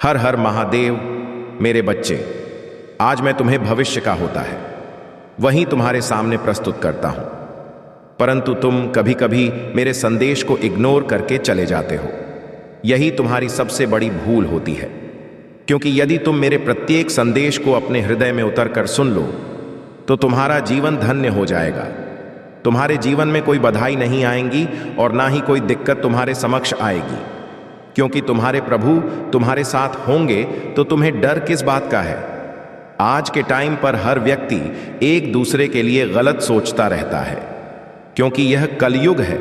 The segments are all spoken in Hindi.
हर हर महादेव। मेरे बच्चे, आज मैं तुम्हें भविष्य का होता है वही तुम्हारे सामने प्रस्तुत करता हूं, परंतु तुम कभी कभी मेरे संदेश को इग्नोर करके चले जाते हो। यही तुम्हारी सबसे बड़ी भूल होती है, क्योंकि यदि तुम मेरे प्रत्येक संदेश को अपने हृदय में उतर कर सुन लो तो तुम्हारा जीवन धन्य हो जाएगा। तुम्हारे जीवन में कोई बधाई नहीं आएंगी और ना ही कोई दिक्कत तुम्हारे समक्ष आएगी, क्योंकि तुम्हारे प्रभु तुम्हारे साथ होंगे तो तुम्हें डर किस बात का है। आज के टाइम पर हर व्यक्ति एक दूसरे के लिए गलत सोचता रहता है, क्योंकि यह कलयुग है।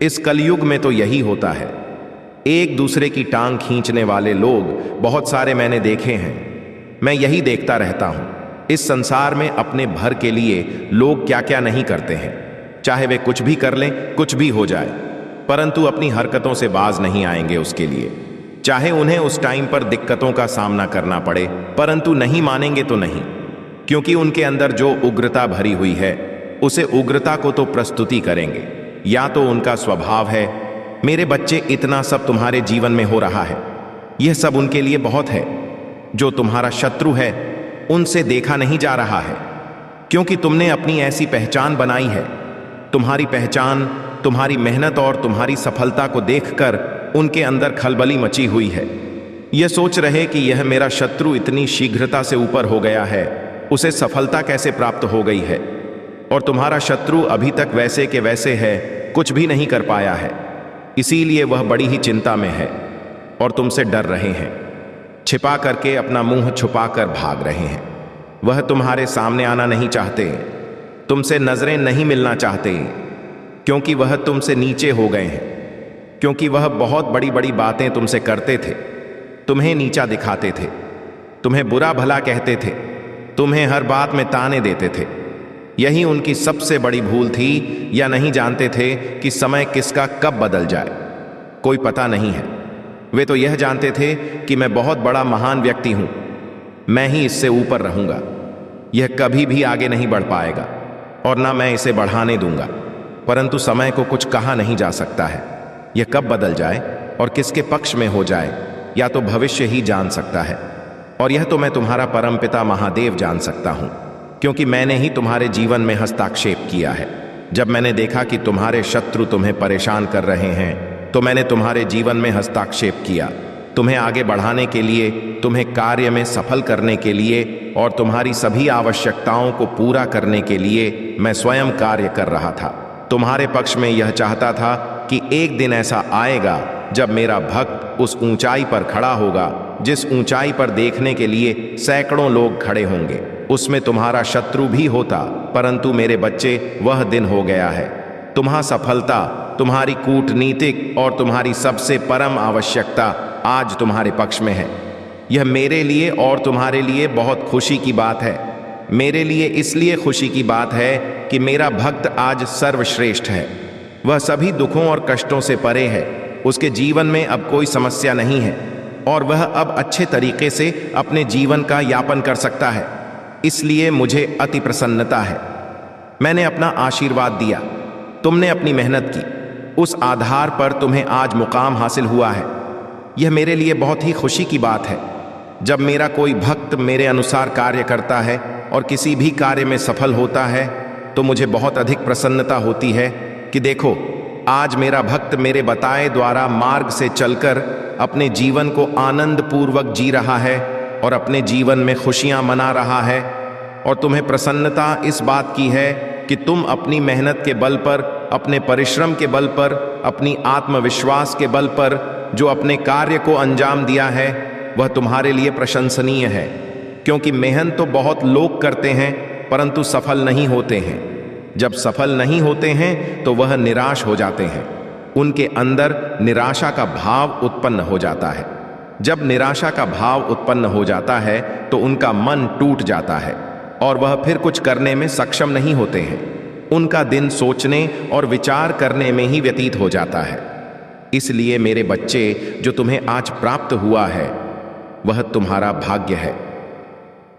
इस कलयुग में तो यही होता है, एक दूसरे की टांग खींचने वाले लोग बहुत सारे मैंने देखे हैं। मैं यही देखता रहता हूं, इस संसार में अपने भर के लिए लोग क्या क्या नहीं करते हैं। चाहे वे कुछ भी कर लें, कुछ भी हो जाए, परंतु अपनी हरकतों से बाज नहीं आएंगे उसके लिए। चाहे उन्हें उस टाइम पर दिक्कतों का सामना करना पड़े, परंतु नहीं मानेंगे तो नहीं, क्योंकि उनके अंदर जो उग्रता भरी हुई है उसे उग्रता को तो प्रस्तुति करेंगे, या तो उनका स्वभाव है। मेरे बच्चे, इतना सब तुम्हारे जीवन में हो रहा है, यह सब उनके लिए बहुत है। जो तुम्हारा शत्रु है उनसे देखा नहीं जा रहा है, क्योंकि तुमने अपनी ऐसी पहचान बनाई है। तुम्हारी पहचान, तुम्हारी मेहनत और तुम्हारी सफलता को देखकर उनके अंदर खलबली मची हुई है। यह सोच रहे कि यह मेरा शत्रु इतनी शीघ्रता से ऊपर हो गया है, उसे सफलता कैसे प्राप्त हो गई है। और तुम्हारा शत्रु अभी तक वैसे के वैसे है, कुछ भी नहीं कर पाया है। इसीलिए वह बड़ी ही चिंता में है और तुमसे डर रहे हैं, छिपा करके अपना मुंह छुपा कर भाग रहे हैं। वह तुम्हारे सामने आना नहीं चाहते, तुमसे नजरें नहीं मिलना चाहते, क्योंकि वह तुमसे नीचे हो गए हैं। क्योंकि वह बहुत बड़ी बड़ी बातें तुमसे करते थे, तुम्हें नीचा दिखाते थे, तुम्हें बुरा भला कहते थे, तुम्हें हर बात में ताने देते थे। यही उनकी सबसे बड़ी भूल थी, या नहीं जानते थे कि समय किसका कब बदल जाए, कोई पता नहीं है। वे तो यह जानते थे कि मैं बहुत बड़ा महान व्यक्ति हूं, मैं ही इससे ऊपर रहूंगा, यह कभी भी आगे नहीं बढ़ पाएगा और ना मैं इसे बढ़ाने दूंगा। परंतु समय को कुछ कहा नहीं जा सकता है, यह कब बदल जाए और किसके पक्ष में हो जाए, या तो भविष्य ही जान सकता है। और यह तो मैं तुम्हारा परमपिता महादेव जान सकता हूं, क्योंकि मैंने ही तुम्हारे जीवन में हस्तक्षेप किया है। जब मैंने देखा कि तुम्हारे शत्रु तुम्हें परेशान कर रहे हैं, तो मैंने तुम्हारे जीवन में हस्तक्षेप किया, तुम्हें आगे बढ़ाने के लिए, तुम्हें कार्य में सफल करने के लिए और तुम्हारी सभी आवश्यकताओं को पूरा करने के लिए मैं स्वयं कार्य कर रहा था। तुम्हारे पक्ष में यह चाहता था कि एक दिन ऐसा आएगा जब मेरा भक्त उस ऊंचाई पर खड़ा होगा, जिस ऊंचाई पर देखने के लिए सैकड़ों लोग खड़े होंगे। उसमें तुम्हारा शत्रु भी होता, परंतु मेरे बच्चे, वह दिन हो गया है। तुम्हारी सफलता, तुम्हारी कूटनीतिक और तुम्हारी सबसे परम आवश्यकता आज तुम्हारे पक्ष में है। यह मेरे लिए और तुम्हारे लिए बहुत खुशी की बात है। मेरे लिए इसलिए खुशी की बात है कि मेरा भक्त आज सर्वश्रेष्ठ है। वह सभी दुखों और कष्टों से परे है, उसके जीवन में अब कोई समस्या नहीं है और वह अब अच्छे तरीके से अपने जीवन का यापन कर सकता है। इसलिए मुझे अति प्रसन्नता है। मैंने अपना आशीर्वाद दिया, तुमने अपनी मेहनत की, उस आधार पर तुम्हें आज मुकाम हासिल हुआ है। यह मेरे लिए बहुत ही खुशी की बात है। जब मेरा कोई भक्त मेरे अनुसार कार्य करता है और किसी भी कार्य में सफल होता है, तो मुझे बहुत अधिक प्रसन्नता होती है कि देखो, आज मेरा भक्त मेरे बताए द्वारा मार्ग से चलकर अपने जीवन को आनंद पूर्वक जी रहा है और अपने जीवन में खुशियां मना रहा है। और तुम्हें प्रसन्नता इस बात की है कि तुम अपनी मेहनत के बल पर, अपने परिश्रम के बल पर, अपनी आत्मविश्वास के बल पर जो अपने कार्य को अंजाम दिया है, वह तुम्हारे लिए प्रशंसनीय है। क्योंकि मेहनत तो बहुत लोग करते हैं, परंतु सफल नहीं होते हैं। जब सफल नहीं होते हैं तो वह निराश हो जाते हैं, उनके अंदर निराशा का भाव उत्पन्न हो जाता है। जब निराशा का भाव उत्पन्न हो जाता है तो उनका मन टूट जाता है और वह फिर कुछ करने में सक्षम नहीं होते हैं। उनका दिन सोचने और विचार करने में ही व्यतीत हो जाता है। इसलिए मेरे बच्चे, जो तुम्हें आज प्राप्त हुआ है वह तुम्हारा भाग्य है।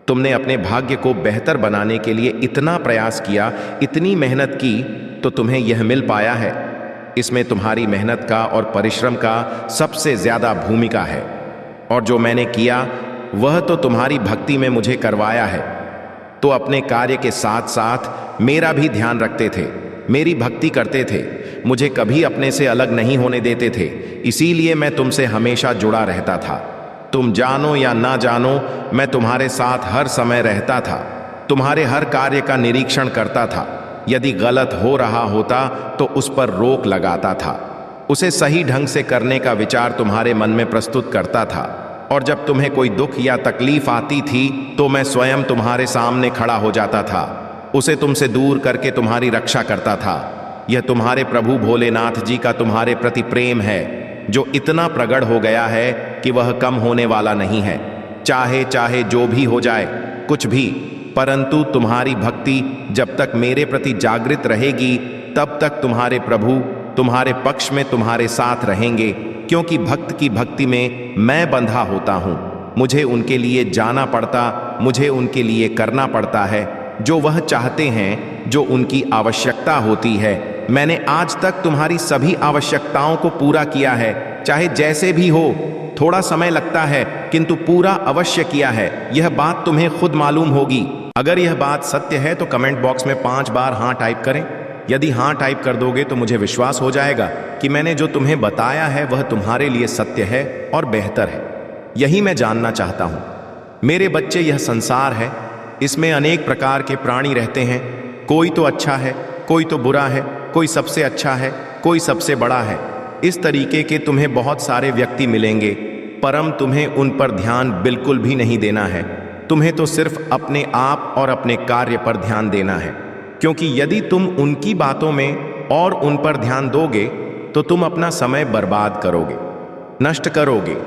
तुमने अपने भाग्य को बेहतर बनाने के लिए इतना प्रयास किया, इतनी मेहनत की, तो तुम्हें यह मिल पाया है। इसमें तुम्हारी मेहनत का और परिश्रम का सबसे ज्यादा भूमिका है और जो मैंने किया वह तो तुम्हारी भक्ति में मुझे करवाया है। तो अपने कार्य के साथ साथ मेरा भी ध्यान रखते थे, मेरी भक्ति करते थे, मुझे कभी अपने से अलग नहीं होने देते थे। इसीलिए मैं तुमसे हमेशा जुड़ा रहता था। तुम जानो या ना जानो, मैं तुम्हारे साथ हर समय रहता था, तुम्हारे हर कार्य का निरीक्षण करता था। यदि गलत हो रहा होता तो उस पर रोक लगाता था, उसे सही ढंग से करने का विचार तुम्हारे मन में प्रस्तुत करता था। और जब तुम्हें कोई दुख या तकलीफ आती थी तो मैं स्वयं तुम्हारे सामने खड़ा हो जाता था, उसे तुमसे दूर करके तुम्हारी रक्षा करता था। यह तुम्हारे प्रभु भोलेनाथ जी का तुम्हारे प्रति प्रेम है, जो इतना प्रगढ़ हो गया है कि वह कम होने वाला नहीं है। चाहे चाहे जो भी हो जाए, कुछ भी, परंतु तुम्हारी भक्ति जब तक मेरे प्रति जागृत रहेगी तब तक तुम्हारे प्रभु तुम्हारे पक्ष में तुम्हारे साथ रहेंगे। क्योंकि भक्त की भक्ति में मैं बंधा होता हूँ, मुझे उनके लिए जाना पड़ता, मुझे उनके लिए करना पड़ता है जो वह चाहते हैं, जो उनकी आवश्यकता होती है। मैंने आज तक तुम्हारी सभी आवश्यकताओं को पूरा किया है, चाहे जैसे भी हो। थोड़ा समय लगता है किंतु पूरा अवश्य किया है, यह बात तुम्हें खुद मालूम होगी। अगर यह बात सत्य है तो कमेंट बॉक्स में 5 बार हाँ टाइप करें। यदि हाँ टाइप कर दोगे तो मुझे विश्वास हो जाएगा कि मैंने जो तुम्हें बताया है वह तुम्हारे लिए सत्य है और बेहतर है। यही मैं जानना चाहता हूँ। मेरे बच्चे, यह संसार है, इसमें अनेक प्रकार के प्राणी रहते हैं। कोई तो अच्छा है, कोई तो बुरा है, कोई सबसे अच्छा है, कोई सबसे बड़ा है। इस तरीके के तुम्हें बहुत सारे व्यक्ति मिलेंगे, परम तुम्हें उन पर ध्यान बिल्कुल भी नहीं देना है। तुम्हें तो सिर्फ अपने आप और अपने कार्य पर ध्यान देना है। क्योंकि यदि तुम उनकी बातों में और उन पर ध्यान दोगे तो तुम अपना समय बर्बाद करोगे, नष्ट करोगे।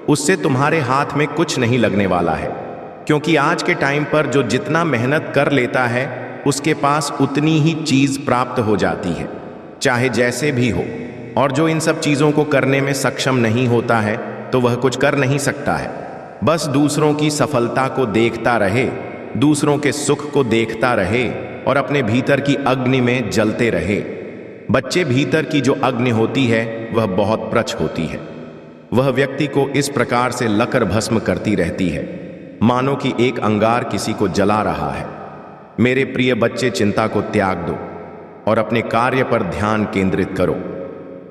उससे तुम्हारे हाथ में कुछ नहीं लगने वाला है। क्योंकि आज के टाइम पर जो जितना मेहनत कर लेता है उसके पास उतनी ही चीज प्राप्त हो जाती है, चाहे जैसे भी हो। और जो इन सब चीजों को करने में सक्षम नहीं होता है तो वह कुछ कर नहीं सकता है। बस दूसरों की सफलता को देखता रहे, दूसरों के सुख को देखता रहे और अपने भीतर की अग्नि में जलते रहे। बच्चे, भीतर की जो अग्नि होती है वह बहुत प्रच होती है। वह व्यक्ति को इस प्रकार से लकर भस्म करती रहती है मानो कि एक अंगार किसी को जला रहा है। मेरे प्रिय बच्चे, चिंता को त्याग दो और अपने कार्य पर ध्यान केंद्रित करो।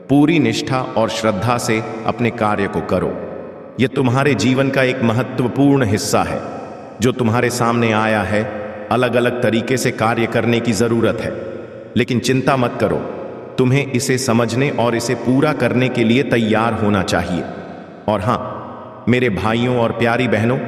पूरी निष्ठा और श्रद्धा से अपने कार्य को करो। यह तुम्हारे जीवन का एक महत्वपूर्ण हिस्सा है जो तुम्हारे सामने आया है। अलग अलग तरीके से कार्य करने की जरूरत है, लेकिन चिंता मत करो, तुम्हें इसे समझने और इसे पूरा करने के लिए तैयार होना चाहिए। और हाँ, मेरे भाइयों और प्यारी बहनों,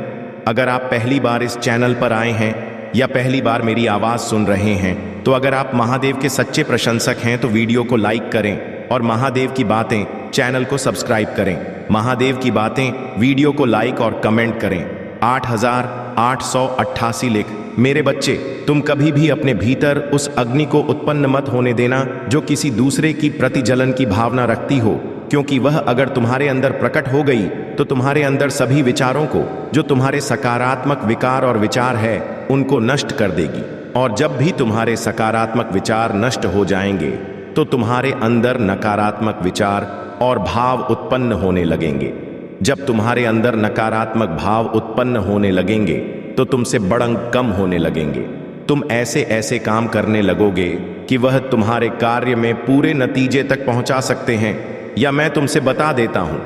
अगर आप पहली बार इस चैनल पर आए हैं या पहली बार मेरी आवाज सुन रहे हैं, तो अगर आप महादेव के सच्चे प्रशंसक हैं तो वीडियो को लाइक करें और महादेव की बातें चैनल को सब्सक्राइब करें। महादेव की बातें वीडियो को लाइक और कमेंट करें। 8888 लिख। मेरे बच्चे, तुम कभी भी अपने भीतर उस अग्नि को उत्पन्न मत होने देना जो किसी दूसरे की प्रति जलन की भावना रखती हो, क्योंकि वह अगर तुम्हारे अंदर प्रकट हो गई तो तुम्हारे अंदर सभी विचारों को, जो तुम्हारे सकारात्मक विकार और विचार है, उनको नष्ट कर देगी। और जब भी तुम्हारे सकारात्मक विचार नष्ट हो जाएंगे तो तुम्हारे अंदर नकारात्मक विचार और भाव उत्पन्न होने लगेंगे। जब तुम्हारे अंदर नकारात्मक भाव उत्पन्न होने लगेंगे तो तुमसे बड़ंग कम होने लगेंगे। तुम ऐसे ऐसे काम करने लगोगे कि वह तुम्हारे कार्य में पूरे नतीजे तक पहुंचा सकते हैं। या मैं तुमसे बता देता हूं,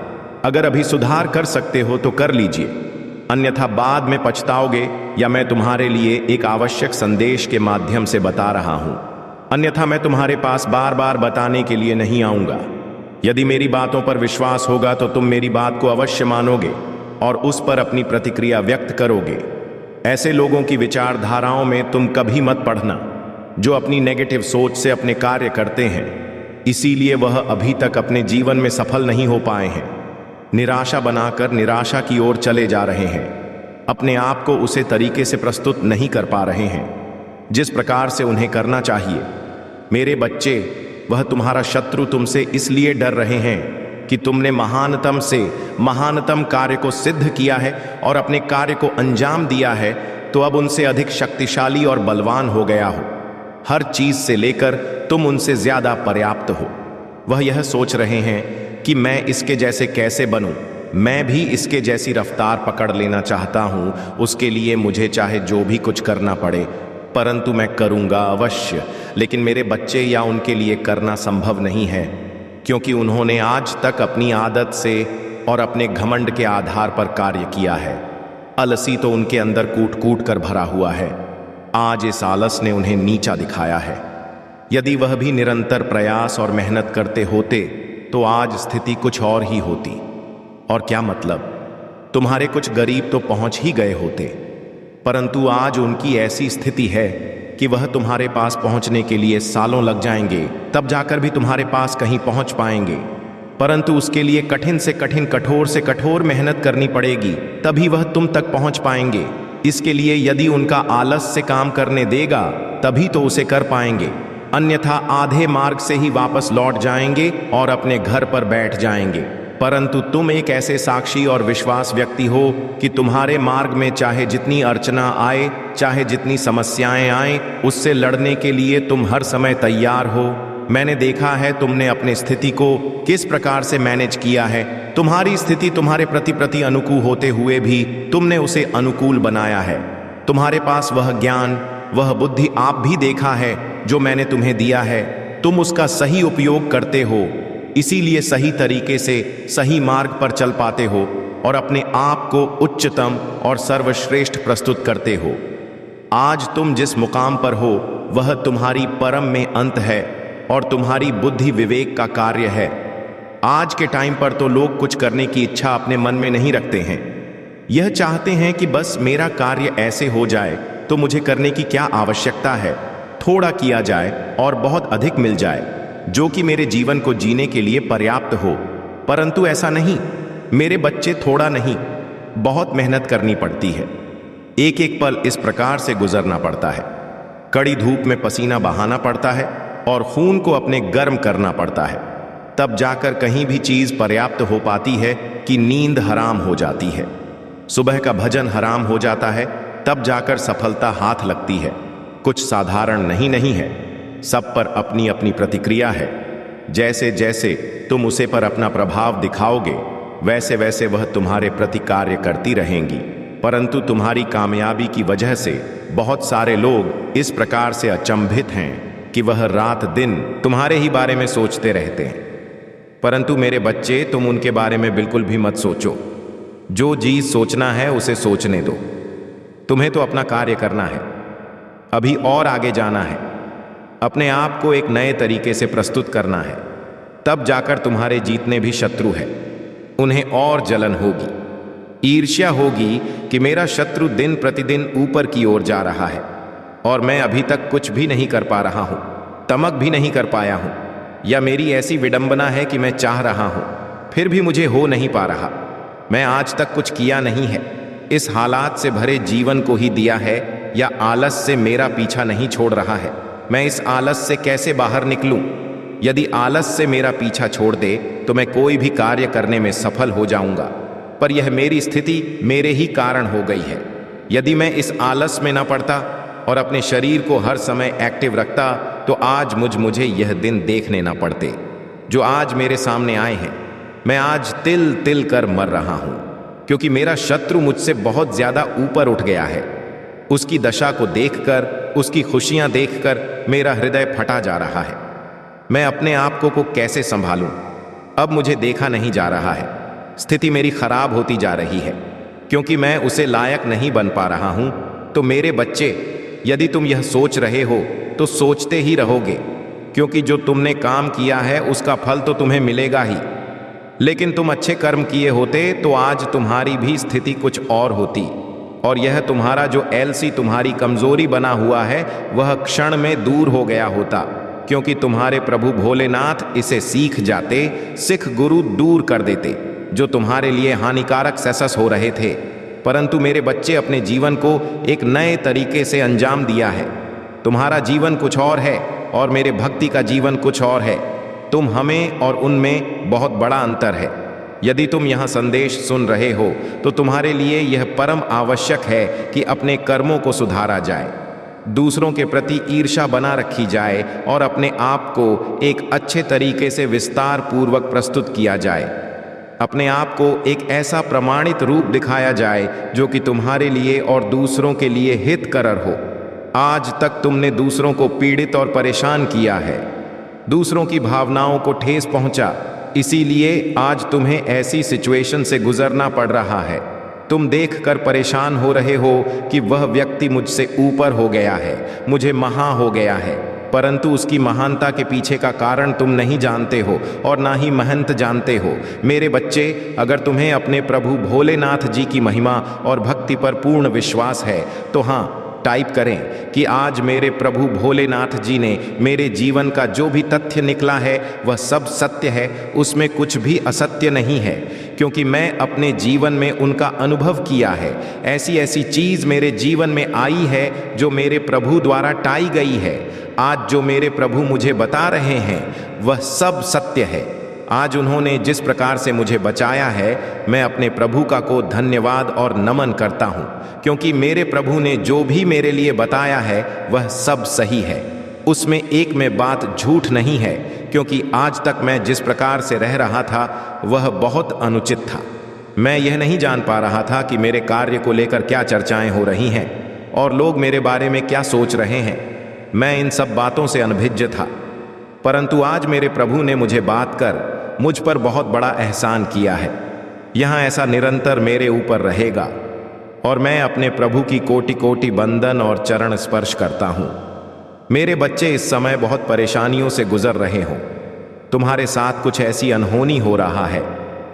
अगर अभी सुधार कर सकते हो तो कर लीजिए, अन्यथा बाद में पछताओगे। या मैं तुम्हारे लिए एक आवश्यक संदेश के माध्यम से बता रहा हूं, अन्यथा मैं तुम्हारे पास बार बार बताने के लिए नहीं आऊंगा। यदि मेरी बातों पर विश्वास होगा तो तुम मेरी बात को अवश्य मानोगे और उस पर अपनी प्रतिक्रिया व्यक्त करोगे। ऐसे लोगों की विचारधाराओं में तुम कभी मत पढ़ना जो अपनी नेगेटिव सोच से अपने कार्य करते हैं, इसीलिए वह अभी तक अपने जीवन में सफल नहीं हो पाए हैं। निराशा बनाकर निराशा की ओर चले जा रहे हैं, अपने आप को उसे तरीके से प्रस्तुत नहीं कर पा रहे हैं जिस प्रकार से उन्हें करना चाहिए। मेरे बच्चे, वह तुम्हारा शत्रु तुमसे इसलिए डर रहे हैं कि तुमने महानतम से महानतम कार्य को सिद्ध किया है और अपने कार्य को अंजाम दिया है, तो अब उनसे अधिक शक्तिशाली और बलवान हो गया हो। हर चीज से लेकर तुम उनसे ज्यादा पर्याप्त हो। वह यह सोच रहे हैं कि मैं इसके जैसे कैसे बनूं, मैं भी इसके जैसी रफ्तार पकड़ लेना चाहता हूं, उसके लिए मुझे चाहे जो भी कुछ करना पड़े, परंतु मैं करूंगा अवश्य। लेकिन मेरे बच्चे या उनके लिए करना संभव नहीं है, क्योंकि उन्होंने आज तक अपनी आदत से और अपने घमंड के आधार पर कार्य किया है। आलसी तो उनके अंदर कूट कूट कर भरा हुआ है। आज इस आलस ने उन्हें नीचा दिखाया है। यदि वह भी निरंतर प्रयास और मेहनत करते होते तो आज स्थिति कुछ और ही होती। और क्या मतलब, तुम्हारे कुछ गरीब तो पहुंच ही गए होते, परंतु आज उनकी ऐसी स्थिति है कि वह तुम्हारे पास पहुंचने के लिए सालों लग जाएंगे, तब जाकर भी तुम्हारे पास कहीं पहुंच पाएंगे। परंतु उसके लिए कठिन से कठिन, कठोर से कठोर मेहनत करनी पड़ेगी, तभी वह तुम तक पहुंच पाएंगे। इसके लिए यदि उनका आलस से काम करने देगा तभी तो उसे कर पाएंगे, अन्यथा आधे मार्ग से ही वापस लौट जाएंगे और अपने घर पर बैठ जाएंगे। परंतु तुम एक ऐसे साक्षी और विश्वास व्यक्ति हो कि तुम्हारे मार्ग में चाहे जितनी अर्चना आए, चाहे जितनी समस्याएं आए, उससे लड़ने के लिए तुम हर समय तैयार हो। मैंने देखा है तुमने अपनी स्थिति को किस प्रकार से मैनेज किया है। तुम्हारी स्थिति तुम्हारे प्रति अनुकूल होते हुए भी तुमने उसे अनुकूल बनाया है। तुम्हारे पास वह ज्ञान, वह बुद्धि आप भी देखा है जो मैंने तुम्हें दिया है। तुम उसका सही उपयोग करते हो, इसीलिए सही तरीके से सही मार्ग पर चल पाते हो और अपने आप को उच्चतम और सर्वश्रेष्ठ प्रस्तुत करते हो। आज तुम जिस मुकाम पर हो वह तुम्हारी परम में अंत है और तुम्हारी बुद्धि विवेक का कार्य है। आज के टाइम पर तो लोग कुछ करने की इच्छा अपने मन में नहीं रखते हैं। यह चाहते हैं कि बस मेरा कार्य ऐसे हो जाए तो मुझे करने की क्या आवश्यकता है, थोड़ा किया जाए और बहुत अधिक मिल जाए, जो कि मेरे जीवन को जीने के लिए पर्याप्त हो। परंतु ऐसा नहीं, मेरे बच्चे, थोड़ा नहीं, बहुत मेहनत करनी पड़ती है। एक एक पल इस प्रकार से गुजरना पड़ता है। कड़ी धूप में पसीना बहाना पड़ता है और खून को अपने गर्म करना पड़ता है, तब जाकर कहीं भी चीज पर्याप्त हो पाती है कि नींद हराम हो जाती है। सुबह का भजन हराम हो जाता है, तब जाकर सफलता हाथ लगती है। कुछ साधारण नहीं है, सब पर अपनी अपनी प्रतिक्रिया है। जैसे जैसे तुम उसे पर अपना प्रभाव दिखाओगे वैसे वैसे वह तुम्हारे प्रति कार्य करती रहेंगी। परंतु तुम्हारी कामयाबी की वजह से बहुत सारे लोग इस प्रकार से अचंभित हैं कि वह रात दिन तुम्हारे ही बारे में सोचते रहते हैं। परंतु मेरे बच्चे, तुम उनके बारे में बिल्कुल भी मत सोचो। जो चीज सोचना है उसे सोचने दो। तुम्हें तो अपना कार्य करना है, अभी और आगे जाना है, अपने आप को एक नए तरीके से प्रस्तुत करना है। तब जाकर तुम्हारे जीतने भी शत्रु है, उन्हें और जलन होगी, ईर्ष्या होगी कि मेरा शत्रु दिन प्रतिदिन ऊपर की ओर जा रहा है और मैं अभी तक कुछ भी नहीं कर पा रहा हूं, तमक भी नहीं कर पाया हूं, या मेरी ऐसी विडंबना है कि मैं चाह रहा हूं फिर भी मुझे हो नहीं पा रहा। मैं आज तक कुछ किया नहीं है, इस हालात से भरे जीवन को ही दिया है, या आलस से मेरा पीछा नहीं छोड़ रहा है। मैं इस आलस से कैसे बाहर निकलूं? यदि आलस से मेरा पीछा छोड़ दे तो मैं कोई भी कार्य करने में सफल हो जाऊंगा, पर यह मेरी स्थिति मेरे ही कारण हो गई है। यदि मैं इस आलस में ना पड़ता और अपने शरीर को हर समय एक्टिव रखता तो आज मुझे यह दिन देखने ना पड़ते जो आज मेरे सामने आए हैं। मैं आज तिल तिल कर मर रहा हूं, क्योंकि मेरा शत्रु मुझसे बहुत ज्यादा ऊपर उठ गया है। उसकी दशा को देखकर, उसकी खुशियां देखकर मेरा हृदय फटा जा रहा है। मैं अपने आप को कैसे संभालूं? अब मुझे देखा नहीं जा रहा है। स्थिति मेरी खराब होती जा रही है, क्योंकि मैं उसे लायक नहीं बन पा रहा हूं। तो मेरे बच्चे, यदि तुम यह सोच रहे हो तो सोचते ही रहोगे, क्योंकि जो तुमने काम किया है उसका फल तो तुम्हें मिलेगा ही। लेकिन तुम अच्छे कर्म किए होते तो आज तुम्हारी भी स्थिति कुछ और होती, और यह तुम्हारा जो एलसी तुम्हारी कमजोरी बना हुआ है वह क्षण में दूर हो गया होता, क्योंकि तुम्हारे प्रभु भोलेनाथ इसे सीख जाते, सिख गुरु दूर कर देते जो तुम्हारे लिए हानिकारक सेसस हो रहे थे। परंतु मेरे बच्चे, अपने जीवन को एक नए तरीके से अंजाम दिया है। तुम्हारा जीवन कुछ और है और मेरे भक्ति का जीवन कुछ और है। तुम हमें और उनमें बहुत बड़ा अंतर है। यदि तुम यह संदेश सुन रहे हो तो तुम्हारे लिए यह परम आवश्यक है कि अपने कर्मों को सुधारा जाए, दूसरों के प्रति ईर्ष्या बना रखी जाए और अपने आप को एक अच्छे तरीके से विस्तार पूर्वक प्रस्तुत किया जाए। अपने आप को एक ऐसा प्रमाणित रूप दिखाया जाए जो कि तुम्हारे लिए और दूसरों के लिए हितकर हो। आज तक तुमने दूसरों को पीड़ित और परेशान किया है, दूसरों की भावनाओं को ठेस पहुंचा, इसीलिए आज तुम्हें ऐसी सिचुएशन से गुजरना पड़ रहा है। तुम देखकर परेशान हो रहे हो कि वह व्यक्ति मुझसे ऊपर हो गया है, मुझे महा हो गया है, परंतु उसकी महानता के पीछे का कारण तुम नहीं जानते हो और ना ही महंत जानते हो। मेरे बच्चे, अगर तुम्हें अपने प्रभु भोलेनाथ जी की महिमा और भक्ति पर पूर्ण विश्वास है तो हाँ, टाइप करें कि आज मेरे प्रभु भोलेनाथ जी ने मेरे जीवन का जो भी तथ्य निकला है वह सब सत्य है, उसमें कुछ भी असत्य नहीं है, क्योंकि मैं अपने जीवन में उनका अनुभव किया है। ऐसी ऐसी चीज़ मेरे जीवन में आई है जो मेरे प्रभु द्वारा टाई गई है। आज जो मेरे प्रभु मुझे बता रहे हैं वह सब सत्य है। आज उन्होंने जिस प्रकार से मुझे बचाया है, मैं अपने प्रभु का को धन्यवाद और नमन करता हूँ, क्योंकि मेरे प्रभु ने जो भी मेरे लिए बताया है वह सब सही है, उसमें एक में बात झूठ नहीं है, क्योंकि आज तक मैं जिस प्रकार से रह रहा था वह बहुत अनुचित था। मैं यह नहीं जान पा रहा था कि मेरे कार्य को लेकर क्या चर्चाएं हो रही हैं और लोग मेरे बारे में क्या सोच रहे हैं। मैं इन सब बातों से अनभिज्ञ था, परंतु आज मेरे प्रभु ने मुझे बात कर मुझ पर बहुत बड़ा एहसान किया है। यहाँ ऐसा निरंतर मेरे ऊपर रहेगा और मैं अपने प्रभु की कोटि कोटि बंदन और चरण स्पर्श करता हूँ। मेरे बच्चे इस समय बहुत परेशानियों से गुजर रहे हो। तुम्हारे साथ कुछ ऐसी अनहोनी हो रहा है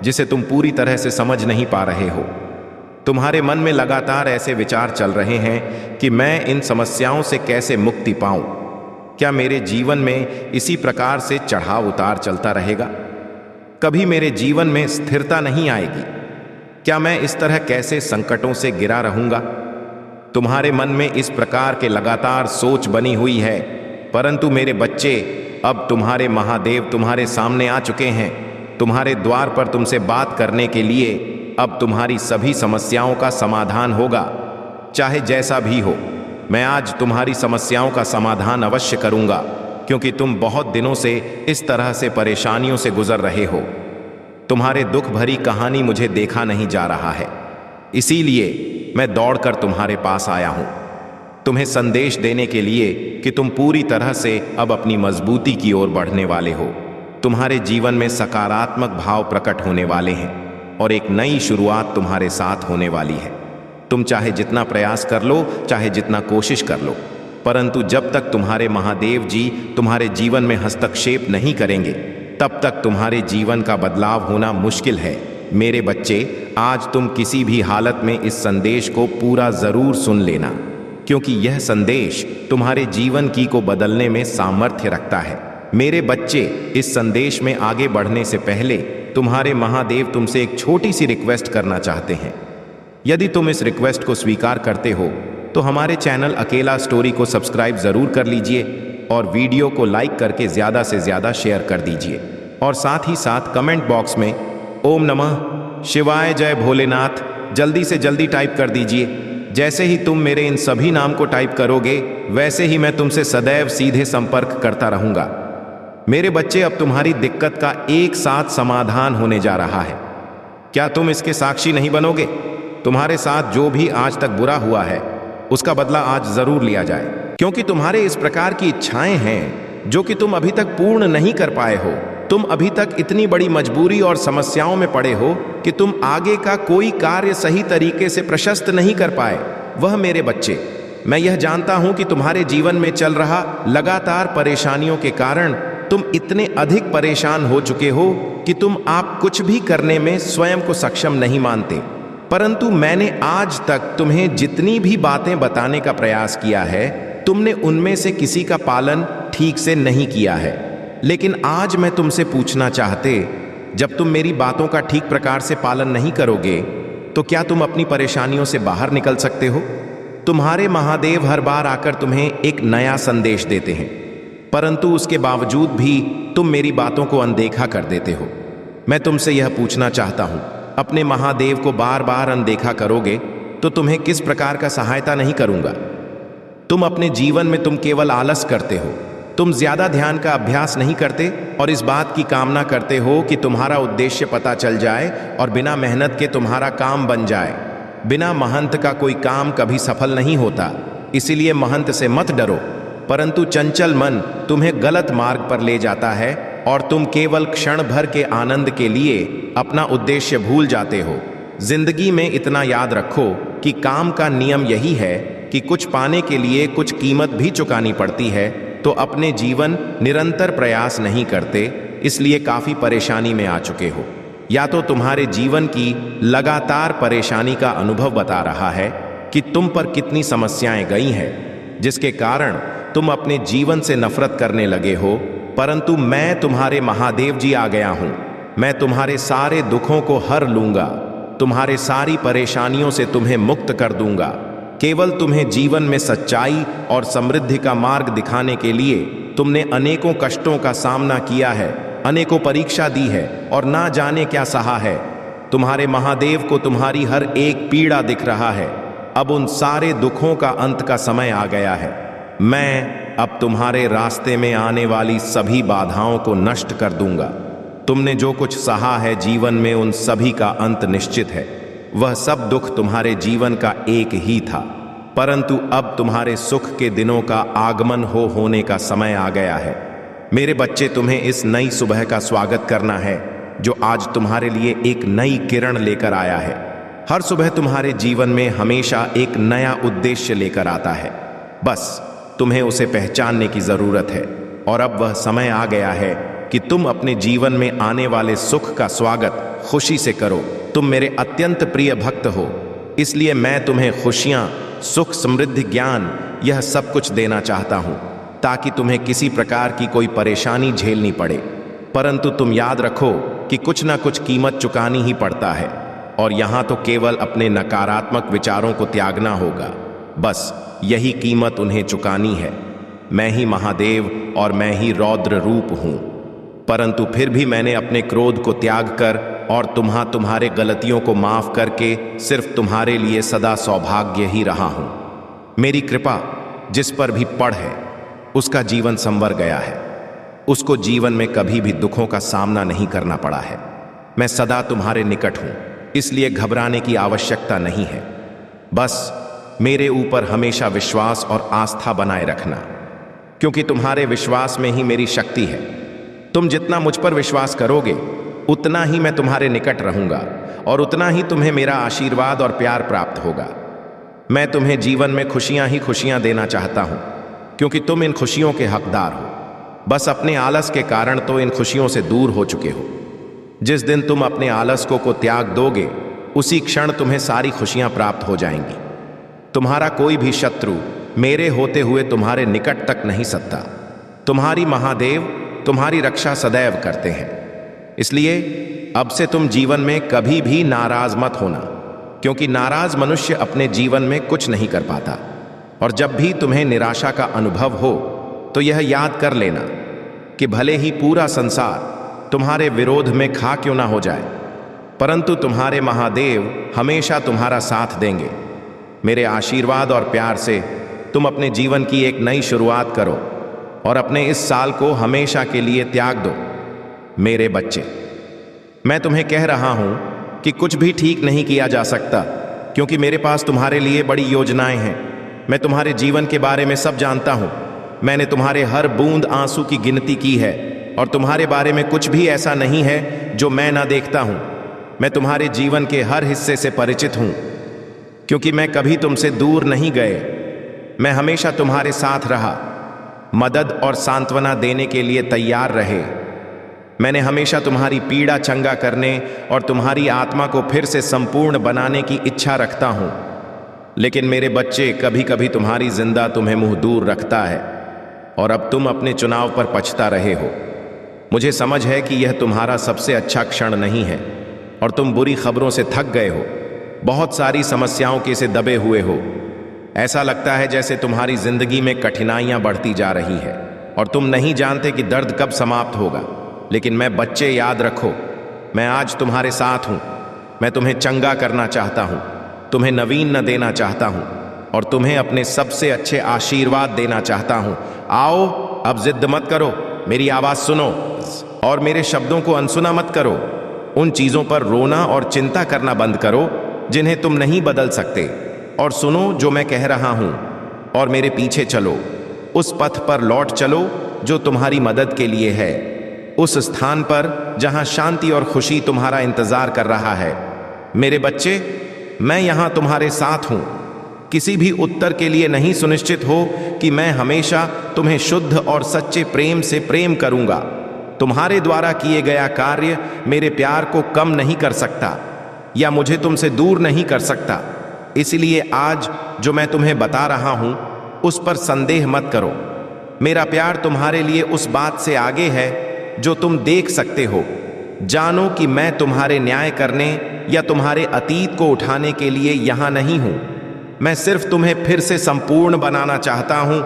जिसे तुम पूरी तरह से समझ नहीं पा रहे हो। तुम्हारे मन में लगातार ऐसे विचार चल रहे हैं कि मैं इन समस्याओं से कैसे मुक्ति पाऊं। क्या मेरे जीवन में इसी प्रकार से चढ़ाव उतार चलता रहेगा? कभी मेरे जीवन में स्थिरता नहीं आएगी? क्या मैं इस तरह कैसे संकटों से घिरा रहूंगा? तुम्हारे मन में इस प्रकार के लगातार सोच बनी हुई है, परंतु मेरे बच्चे, अब तुम्हारे महादेव तुम्हारे सामने आ चुके हैं, तुम्हारे द्वार पर तुमसे बात करने के लिए। अब तुम्हारी सभी समस्याओं का समाधान होगा, चाहे जैसा भी हो। मैं आज तुम्हारी समस्याओं का समाधान अवश्य करूंगा, क्योंकि तुम बहुत दिनों से इस तरह से परेशानियों से गुजर रहे हो। तुम्हारे दुख भरी कहानी मुझे देखा नहीं जा रहा है, इसीलिए मैं दौड़कर तुम्हारे पास आया हूं, तुम्हें संदेश देने के लिए कि तुम पूरी तरह से अब अपनी मजबूती की ओर बढ़ने वाले हो। तुम्हारे जीवन में सकारात्मक भाव प्रकट होने वाले हैं और एक नई शुरुआत तुम्हारे साथ होने वाली है। तुम चाहे जितना प्रयास कर लो, चाहे जितना कोशिश कर लो, परंतु जब तक तुम्हारे महादेव जी तुम्हारे जीवन में हस्तक्षेप नहीं करेंगे, तब तक तुम्हारे जीवन का बदलाव होना मुश्किल है। मेरे बच्चे, आज तुम किसी भी हालत में इस संदेश को पूरा जरूर सुन लेना, क्योंकि यह संदेश तुम्हारे जीवन की को बदलने में सामर्थ्य रखता है। मेरे बच्चे, इस संदेश में आगे बढ़ने से पहले तुम्हारे महादेव तुमसे एक छोटी सी रिक्वेस्ट करना चाहते हैं। यदि तुम इस रिक्वेस्ट को स्वीकार करते हो तो हमारे चैनल अकेला स्टोरी को सब्सक्राइब जरूर कर लीजिए और वीडियो को लाइक करके ज़्यादा से ज़्यादा शेयर कर दीजिए, और साथ ही साथ कमेंट बॉक्स में ओम नमः शिवाय जय भोलेनाथ जल्दी से जल्दी टाइप कर दीजिए। जैसे ही तुम मेरे इन सभी नाम को टाइप करोगे, वैसे ही मैं तुमसे सदैव सीधे संपर्क करता रहूँगा। मेरे बच्चे, अब तुम्हारी दिक्कत का एक साथ समाधान होने जा रहा है। क्या तुम इसके साक्षी नहीं बनोगे? तुम्हारे साथ जो भी आज तक बुरा हुआ है उसका बदला आज जरूर लिया जाए, क्योंकि तुम्हारे इस प्रकार की इच्छाएं हैं जो कि तुम अभी तक पूर्ण नहीं कर पाए हो। तुम अभी तक इतनी बड़ी मजबूरी और समस्याओं में पड़े हो कि तुम आगे का कोई कार्य सही तरीके से प्रशस्त नहीं कर पाए। वह मेरे बच्चे, मैं यह जानता हूं कि तुम्हारे जीवन में चल रहा लगातार परेशानियों के कारण तुम इतने अधिक परेशान हो चुके हो कि तुम आप कुछ भी करने में स्वयं को सक्षम नहीं मानते। परंतु मैंने आज तक तुम्हें जितनी भी बातें बताने का प्रयास किया है, तुमने उनमें से किसी का पालन ठीक से नहीं किया है। लेकिन आज मैं तुमसे पूछना चाहते, जब तुम मेरी बातों का ठीक प्रकार से पालन नहीं करोगे तो क्या तुम अपनी परेशानियों से बाहर निकल सकते हो? तुम्हारे महादेव हर बार आकर तुम्हें एक नया संदेश देते हैं, परंतु उसके बावजूद भी तुम मेरी बातों को अनदेखा कर देते हो। मैं तुमसे यह पूछना चाहता हूं, अपने महादेव को बार बार अनदेखा करोगे तो तुम्हें किस प्रकार का सहायता नहीं करूंगा। तुम अपने जीवन में तुम केवल आलस करते हो, तुम ज्यादा ध्यान का अभ्यास नहीं करते और इस बात की कामना करते हो कि तुम्हारा उद्देश्य पता चल जाए और बिना मेहनत के तुम्हारा काम बन जाए। बिना महंत का कोई काम कभी सफल नहीं होता, इसीलिए महंत से मत डरो, परंतु चंचल मन तुम्हें गलत मार्ग पर ले जाता है और तुम केवल क्षण भर के आनंद के लिए अपना उद्देश्य भूल जाते हो। जिंदगी में इतना याद रखो कि काम का नियम यही है कि कुछ पाने के लिए कुछ कीमत भी चुकानी पड़ती है, तो अपने जीवन निरंतर प्रयास नहीं करते, इसलिए काफी परेशानी में आ चुके हो। या तो तुम्हारे जीवन की लगातार परेशानी का अनुभव बता रहा है कि तुम पर कितनी समस्याएं गई हैं, जिसके कारण तुम अपने जीवन से नफरत करने लगे हो, परंतु मैं तुम्हारे महादेव जी आ गया हूं। मैं तुम्हारे सारे दुखों को हर लूंगा, तुम्हारे सारी परेशानियों से तुम्हें मुक्त कर दूंगा। केवल तुम्हें जीवन में सच्चाई और समृद्धि का मार्ग दिखाने के लिए तुमने अनेकों कष्टों का सामना किया है, अनेकों परीक्षा दी है और ना जाने क्या सहा है। तुम्हारे महादेव को तुम्हारी हर एक पीड़ा दिख रहा है। अब उन सारे दुखों का अंत का समय आ गया है। मैं अब तुम्हारे रास्ते में आने वाली सभी बाधाओं को नष्ट कर दूंगा। तुमने जो कुछ सहा है जीवन में, उन सभी का अंत निश्चित है। वह सब दुख तुम्हारे जीवन का एक ही था, परंतु अब तुम्हारे सुख के दिनों का आगमन होने का समय आ गया है। मेरे बच्चे, तुम्हें इस नई सुबह का स्वागत करना है जो आज तुम्हारे लिए एक नई किरण लेकर आया है। हर सुबह तुम्हारे जीवन में हमेशा एक नया उद्देश्य लेकर आता है, बस तुम्हें उसे पहचानने की जरूरत है। और अब वह समय आ गया है कि तुम अपने जीवन में आने वाले सुख का स्वागत खुशी से करो। तुम मेरे अत्यंत प्रिय भक्त हो, इसलिए मैं तुम्हें खुशियां, सुख, समृद्धि, ज्ञान, यह सब कुछ देना चाहता हूं, ताकि तुम्हें किसी प्रकार की कोई परेशानी झेलनी पड़े। परंतु तुम याद रखो कि कुछ ना कुछ कीमत चुकानी ही पड़ता है, और यहां तो केवल अपने नकारात्मक विचारों को त्यागना होगा। बस यही कीमत उन्हें चुकानी है। मैं ही महादेव और मैं ही रौद्र रूप हूं, परंतु फिर भी मैंने अपने क्रोध को त्याग कर और तुम्हारे गलतियों को माफ करके सिर्फ तुम्हारे लिए सदा सौभाग्य ही रहा हूं। मेरी कृपा जिस पर भी पड़ है, उसका जीवन संवर गया है। उसको जीवन में कभी भी दुखों का सामना नहीं करना पड़ा है। मैं सदा तुम्हारे निकट हूं, इसलिए घबराने की आवश्यकता नहीं है। बस मेरे ऊपर हमेशा विश्वास और आस्था बनाए रखना, क्योंकि तुम्हारे विश्वास में ही मेरी शक्ति है। तुम जितना मुझ पर विश्वास करोगे, उतना ही मैं तुम्हारे निकट रहूंगा और उतना ही तुम्हें मेरा आशीर्वाद और प्यार प्राप्त होगा। मैं तुम्हें जीवन में खुशियां ही खुशियां देना चाहता हूं, क्योंकि तुम इन खुशियों के हकदार हो। बस अपने आलस के कारण तो इन खुशियों से दूर हो चुके हो। जिस दिन तुम अपने आलस को त्याग दोगे, उसी क्षण तुम्हें सारी खुशियां प्राप्त हो जाएंगी। तुम्हारा कोई भी शत्रु मेरे होते हुए तुम्हारे निकट तक नहीं सकता। तुम्हारी महादेव तुम्हारी रक्षा सदैव करते हैं, इसलिए अब से तुम जीवन में कभी भी नाराज मत होना, क्योंकि नाराज मनुष्य अपने जीवन में कुछ नहीं कर पाता। और जब भी तुम्हें निराशा का अनुभव हो, तो यह याद कर लेना कि भले ही पूरा संसार तुम्हारे विरोध में खा क्यों ना हो जाए, परंतु तुम्हारे महादेव हमेशा तुम्हारा साथ देंगे। मेरे आशीर्वाद और प्यार से तुम अपने जीवन की एक नई शुरुआत करो और अपने इस साल को हमेशा के लिए त्याग दो। मेरे बच्चे, मैं तुम्हें कह रहा हूं कि कुछ भी ठीक नहीं किया जा सकता, क्योंकि मेरे पास तुम्हारे लिए बड़ी योजनाएं हैं। मैं तुम्हारे जीवन के बारे में सब जानता हूं। मैंने तुम्हारे हर बूंद आंसू की गिनती की है, और तुम्हारे बारे में कुछ भी ऐसा नहीं है जो मैं ना देखता हूं। मैं तुम्हारे जीवन के हर हिस्से से परिचित हूं, क्योंकि मैं कभी तुमसे दूर नहीं गए। मैं हमेशा तुम्हारे साथ रहा, मदद और सांत्वना देने के लिए तैयार रहे। मैंने हमेशा तुम्हारी पीड़ा चंगा करने और तुम्हारी आत्मा को फिर से संपूर्ण बनाने की इच्छा रखता हूं। लेकिन मेरे बच्चे, कभी कभी तुम्हारी जिंदा तुम्हें मुंह दूर रखता है, और अब तुम अपने चुनाव पर पछता रहे हो। मुझे समझ है कि यह तुम्हारा सबसे अच्छा क्षण नहीं है, और तुम बुरी खबरों से थक गए हो, बहुत सारी समस्याओं के से दबे हुए हो। ऐसा लगता है जैसे तुम्हारी जिंदगी में कठिनाइयां बढ़ती जा रही है, और तुम नहीं जानते कि दर्द कब समाप्त होगा। लेकिन मैं बच्चे, याद रखो, मैं आज तुम्हारे साथ हूं। मैं तुम्हें चंगा करना चाहता हूं, तुम्हें नवीन न देना चाहता हूं, और तुम्हें अपने सबसे अच्छे आशीर्वाद देना चाहता हूं। आओ अब जिद मत करो, मेरी आवाज सुनो और मेरे शब्दों को अनसुना मत करो। उन चीजों पर रोना और चिंता करना बंद करो जिन्हें तुम नहीं बदल सकते, और सुनो जो मैं कह रहा हूं, और मेरे पीछे चलो। उस पथ पर लौट चलो जो तुम्हारी मदद के लिए है, उस स्थान पर जहां शांति और खुशी तुम्हारा इंतजार कर रहा है। मेरे बच्चे, मैं यहां तुम्हारे साथ हूं। किसी भी उत्तर के लिए नहीं सुनिश्चित हो कि मैं हमेशा तुम्हें शुद्ध और सच्चे प्रेम से प्रेम करूंगा। तुम्हारे द्वारा किए गया कार्य मेरे प्यार को कम नहीं कर सकता या मुझे तुमसे दूर नहीं कर सकता। इसलिए आज जो मैं तुम्हें बता रहा हूं उस पर संदेह मत करो। मेरा प्यार तुम्हारे लिए उस बात से आगे है जो तुम देख सकते हो। जानो कि मैं तुम्हारे न्याय करने या तुम्हारे अतीत को उठाने के लिए यहां नहीं हूं। मैं सिर्फ तुम्हें फिर से संपूर्ण बनाना चाहता हूं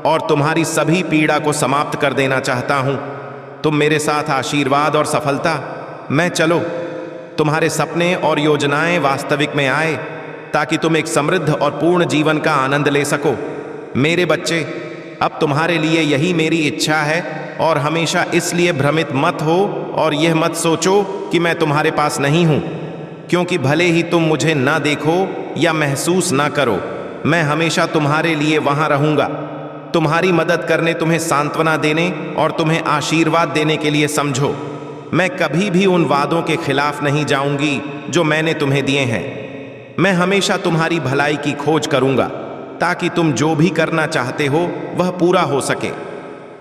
और तुम्हारी सभी पीड़ा को समाप्त कर देना चाहता हूं। तुम मेरे साथ आशीर्वाद और सफलता मैं चलो। तुम्हारे सपने और योजनाएं वास्तविक में आए ताकि तुम एक समृद्ध और पूर्ण जीवन का आनंद ले सको। मेरे बच्चे, अब तुम्हारे लिए यही मेरी इच्छा है, और हमेशा इसलिए भ्रमित मत हो और यह मत सोचो कि मैं तुम्हारे पास नहीं हूं, क्योंकि भले ही तुम मुझे ना देखो या महसूस ना करो, मैं हमेशा तुम्हारे लिए वहां रहूंगा। तुम्हारी मदद करने, तुम्हें सांत्वना देने और तुम्हें आशीर्वाद देने के लिए समझो। मैं कभी भी उन वादों के खिलाफ नहीं जाऊंगी जो मैंने तुम्हें दिए हैं। मैं हमेशा तुम्हारी भलाई की खोज करूंगा ताकि तुम जो भी करना चाहते हो वह पूरा हो सके।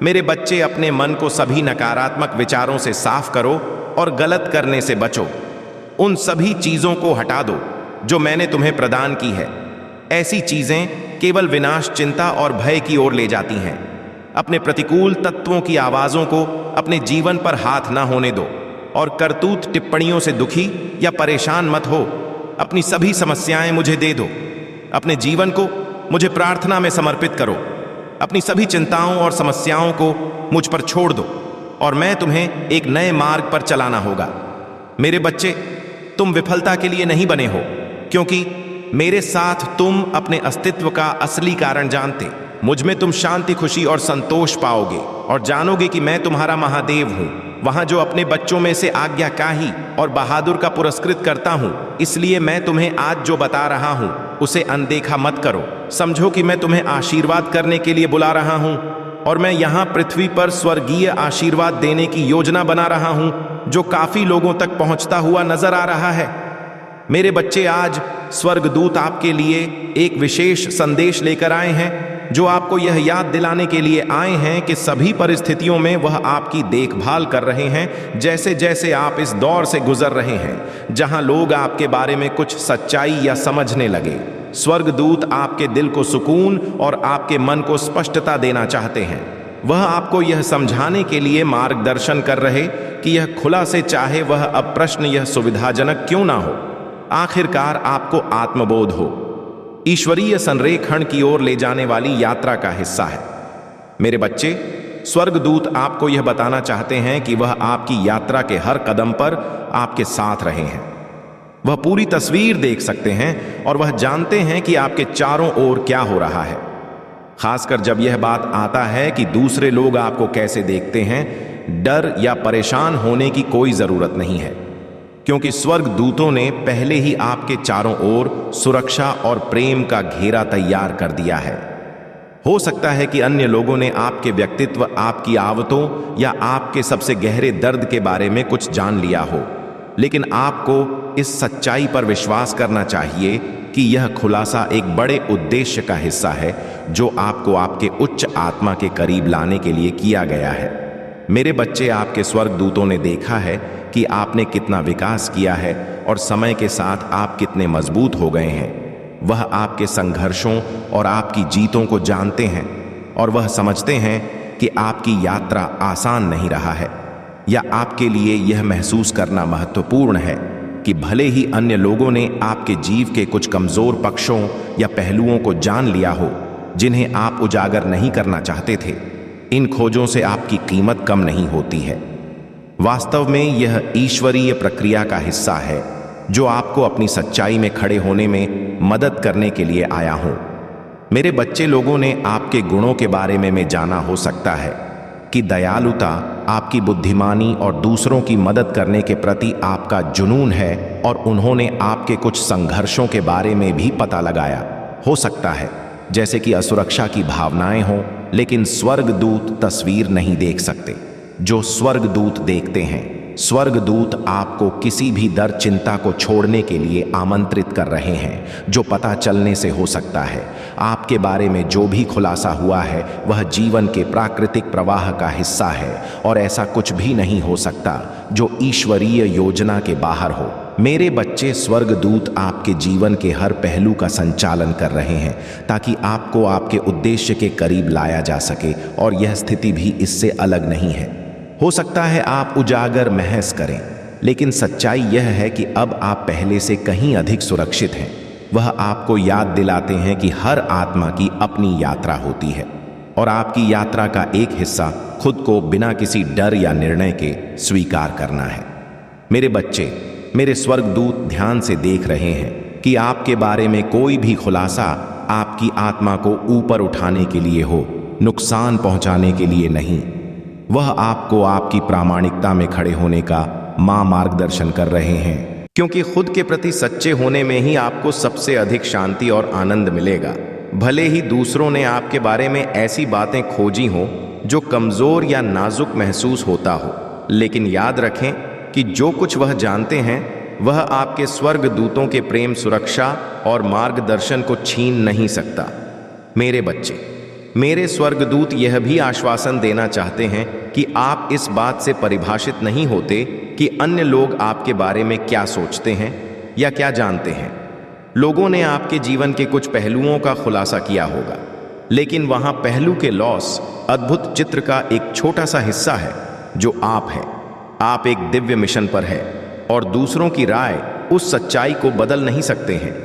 मेरे बच्चे, अपने मन को सभी नकारात्मक विचारों से साफ करो और गलत करने से बचो। उन सभी चीजों को हटा दो जो मैंने तुम्हें प्रदान की है। ऐसी चीजें केवल विनाश, चिंता और भय की ओर ले जाती हैं। अपने प्रतिकूल तत्वों की आवाजों को अपने जीवन पर हाथ ना होने दो और करतूत टिप्पणियों से दुखी या परेशान मत हो। अपनी सभी समस्याएं मुझे दे दो। अपने जीवन को मुझे प्रार्थना में समर्पित करो। अपनी सभी चिंताओं और समस्याओं को मुझ पर छोड़ दो और मैं तुम्हें एक नए मार्ग पर चलाना होगा। मेरे बच्चे, तुम विफलता के लिए नहीं बने हो, क्योंकि मेरे साथ तुम अपने अस्तित्व का असली कारण जानते। मुझ में तुम शांति, खुशी और संतोष पाओगे और जानोगे कि मैं तुम्हारा महादेव हूं, वहां जो अपने बच्चों में से आज्ञाकारी और बहादुर का पुरस्कृत करता हूं। इसलिए मैं तुम्हें आज जो बता रहा हूं उसे अनदेखा मत करो। समझो कि मैं तुम्हें आशीर्वाद करने के लिए बुला रहा हूं और मैं यहां पृथ्वी पर स्वर्गीय आशीर्वाद देने की योजना बना रहा हूं जो काफी लोगों तक पहुंचता हुआ नजर आ रहा है। मेरे बच्चे, आज स्वर्गदूत आपके लिए एक विशेष संदेश लेकर आए हैं जो आपको यह याद दिलाने के लिए आए हैं कि सभी परिस्थितियों में वह आपकी देखभाल कर रहे हैं, जैसे जैसे आप इस दौर से गुजर रहे हैं जहां लोग आपके बारे में कुछ सच्चाई या समझने लगे। स्वर्गदूत आपके दिल को सुकून और आपके मन को स्पष्टता देना चाहते हैं। वह आपको यह समझाने के लिए मार्गदर्शन कर रहे कि यह खुला से चाहे वह अब प्रश्न यह सुविधाजनक क्यों ना हो, आखिरकार आपको आत्मबोध हो। ईश्वरीय संरेखण की ओर ले जाने वाली यात्रा का हिस्सा है। मेरे बच्चे, स्वर्गदूत आपको यह बताना चाहते हैं कि वह आपकी यात्रा के हर कदम पर आपके साथ रहे हैं। वह पूरी तस्वीर देख सकते हैं और वह जानते हैं कि आपके चारों ओर क्या हो रहा है। खासकर जब यह बात आता है कि दूसरे लोग आपको कैसे देखते हैं, डर या परेशान होने की कोई जरूरत नहीं है, क्योंकि स्वर्गदूतों ने पहले ही आपके चारों ओर सुरक्षा और प्रेम का घेरा तैयार कर दिया है। हो सकता है कि अन्य लोगों ने आपके व्यक्तित्व, आपकी आवतों या आपके सबसे गहरे दर्द के बारे में कुछ जान लिया हो, लेकिन आपको इस सच्चाई पर विश्वास करना चाहिए कि यह खुलासा एक बड़े उद्देश्य का हिस्सा है जो आपको आपके उच्च आत्मा के करीब लाने के लिए किया गया है। मेरे बच्चे, आपके स्वर्गदूतों ने देखा है कि आपने कितना विकास किया है और समय के साथ आप कितने मजबूत हो गए हैं। वह आपके संघर्षों और आपकी जीतों को जानते हैं और वह समझते हैं कि आपकी यात्रा आसान नहीं रहा है, या आपके लिए यह महसूस करना महत्वपूर्ण है कि भले ही अन्य लोगों ने आपके जीव के कुछ कमजोर पक्षों या पहलुओं को जान लिया हो जिन्हें आप उजागर नहीं करना चाहते थे, इन खोजों से आपकी कीमत कम नहीं होती है। वास्तव में यह ईश्वरीय प्रक्रिया का हिस्सा है जो आपको अपनी सच्चाई में खड़े होने में मदद करने के लिए आया हूं। मेरे बच्चे, लोगों ने आपके गुणों के बारे में जाना हो सकता है कि दयालुता, आपकी बुद्धिमानी और दूसरों की मदद करने के प्रति आपका जुनून है, और उन्होंने आपके कुछ संघर्षों के बारे में भी पता लगाया हो सकता है, जैसे कि असुरक्षा की भावनाएं हों, लेकिन स्वर्गदूत तस्वीर नहीं देख सकते जो स्वर्गदूत देखते हैं। स्वर्गदूत आपको किसी भी डर, चिंता को छोड़ने के लिए आमंत्रित कर रहे हैं, जो पता चलने से हो सकता है। आपके बारे में जो भी खुलासा हुआ है वह जीवन के प्राकृतिक प्रवाह का हिस्सा है, और ऐसा कुछ भी नहीं हो सकता जो ईश्वरीय योजना के बाहर हो। मेरे बच्चे, स्वर्गदूत आपके जीवन के हर पहलू का संचालन कर रहे हैं ताकि आपको आपके उद्देश्य के करीब लाया जा सके, और यह स्थिति भी इससे अलग नहीं है। हो सकता है आप उजागर महस करें, लेकिन सच्चाई यह है कि अब आप पहले से कहीं अधिक सुरक्षित हैं। वह आपको याद दिलाते हैं कि हर आत्मा की अपनी यात्रा होती है, और आपकी यात्रा का एक हिस्सा खुद को बिना किसी डर या निर्णय के स्वीकार करना है। मेरे बच्चे, मेरे स्वर्गदूत ध्यान से देख रहे हैं कि आपके बारे में कोई भी खुलासा आपकी आत्मा को ऊपर उठाने के लिए हो, नुकसान पहुंचाने के लिए नहीं। वह आपको आपकी प्रामाणिकता में खड़े होने का मार्गदर्शन कर रहे हैं, क्योंकि खुद के प्रति सच्चे होने में ही आपको सबसे अधिक शांति और आनंद मिलेगा। भले ही दूसरों ने आपके बारे में ऐसी बातें खोजी हों जो कमजोर या नाजुक महसूस होता हो, लेकिन याद रखें कि जो कुछ वह जानते हैं वह आपके स्वर्गदूतों के प्रेम, सुरक्षा और मार्गदर्शन को छीन नहीं सकता। मेरे बच्चे, मेरे स्वर्गदूत यह भी आश्वासन देना चाहते हैं कि आप इस बात से परिभाषित नहीं होते कि अन्य लोग आपके बारे में क्या सोचते हैं या क्या जानते हैं। लोगों ने आपके जीवन के कुछ पहलुओं का खुलासा किया होगा, लेकिन वहां पहलू के लॉस अद्भुत चित्र का एक छोटा सा हिस्सा है जो आप है। आप एक दिव्य मिशन पर है, और दूसरों की राय उस सच्चाई को बदल नहीं सकते हैं।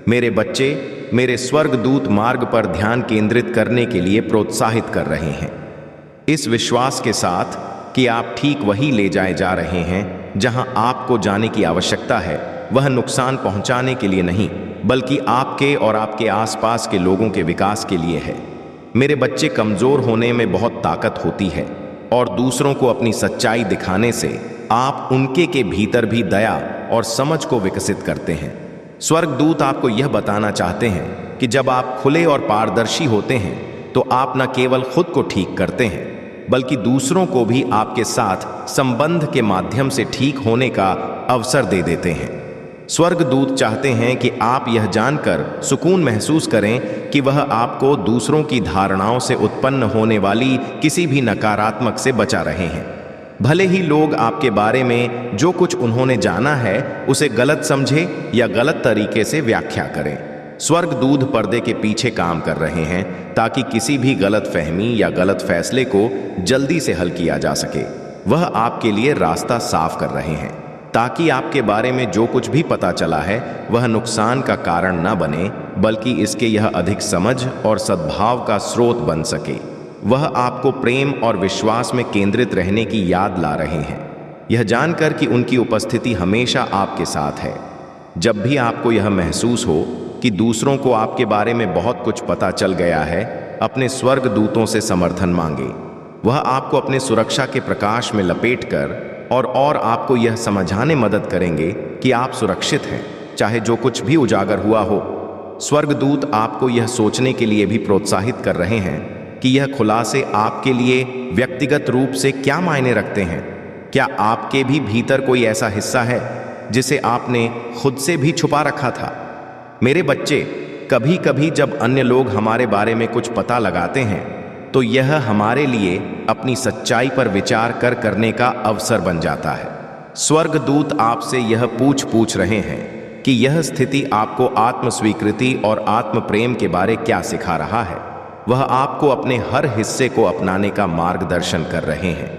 मेरे बच्चे, मेरे स्वर्गदूत मार्ग पर ध्यान केंद्रित करने के लिए प्रोत्साहित कर रहे हैं, इस विश्वास के साथ कि आप ठीक वही ले जाए जा रहे हैं जहां आपको जाने की आवश्यकता है। वह नुकसान पहुंचाने के लिए नहीं, बल्कि आपके और आपके आसपास के लोगों के विकास के लिए है। मेरे बच्चे, कमजोर होने में बहुत ताकत होती है, और दूसरों को अपनी सच्चाई दिखाने से आप उनके के भीतर भी दया और समझ को विकसित करते हैं। स्वर्गदूत आपको यह बताना चाहते हैं कि जब आप खुले और पारदर्शी होते हैं तो आप न केवल खुद को ठीक करते हैं, बल्कि दूसरों को भी आपके साथ संबंध के माध्यम से ठीक होने का अवसर दे देते हैं। स्वर्गदूत चाहते हैं कि आप यह जानकर सुकून महसूस करें कि वह आपको दूसरों की धारणाओं से उत्पन्न होने वाली किसी भी नकारात्मक से बचा रहे हैं। भले ही लोग आपके बारे में जो कुछ उन्होंने जाना है उसे गलत समझे या गलत तरीके से व्याख्या करें, स्वर्गदूत पर्दे के पीछे काम कर रहे हैं ताकि किसी भी गलत फहमी या गलत फैसले को जल्दी से हल किया जा सके। वह आपके लिए रास्ता साफ कर रहे हैं ताकि आपके बारे में जो कुछ भी पता चला है वह नुकसान का कारण न बने, बल्कि इसके यह अधिक समझ और सद्भाव का स्रोत बन सके। वह आपको प्रेम और विश्वास में केंद्रित रहने की याद ला रहे हैं, यह जानकर कि उनकी उपस्थिति हमेशा आपके साथ है। जब भी आपको यह महसूस हो कि दूसरों को आपके बारे में बहुत कुछ पता चल गया है, अपने स्वर्गदूतों से समर्थन मांगे। वह आपको अपने सुरक्षा के प्रकाश में लपेटकर और आपको यह समझाने मदद करेंगे कि आप सुरक्षित हैं, चाहे जो कुछ भी उजागर हुआ हो। स्वर्गदूत आपको यह सोचने के लिए भी प्रोत्साहित कर रहे हैं कि यह खुलासे आपके लिए व्यक्तिगत रूप से क्या मायने रखते हैं। क्या आपके भी भीतर कोई ऐसा हिस्सा है जिसे आपने खुद से भी छुपा रखा था? मेरे बच्चे, कभी कभी जब अन्य लोग हमारे बारे में कुछ पता लगाते हैं तो यह हमारे लिए अपनी सच्चाई पर विचार करने का अवसर बन जाता है। स्वर्गदूत आपसे यह पूछ रहे हैं कि यह स्थिति आपको आत्मस्वीकृति और आत्म प्रेम के बारे क्या सिखा रहा है। वह आपको अपने हर हिस्से को अपनाने का मार्गदर्शन कर रहे हैं,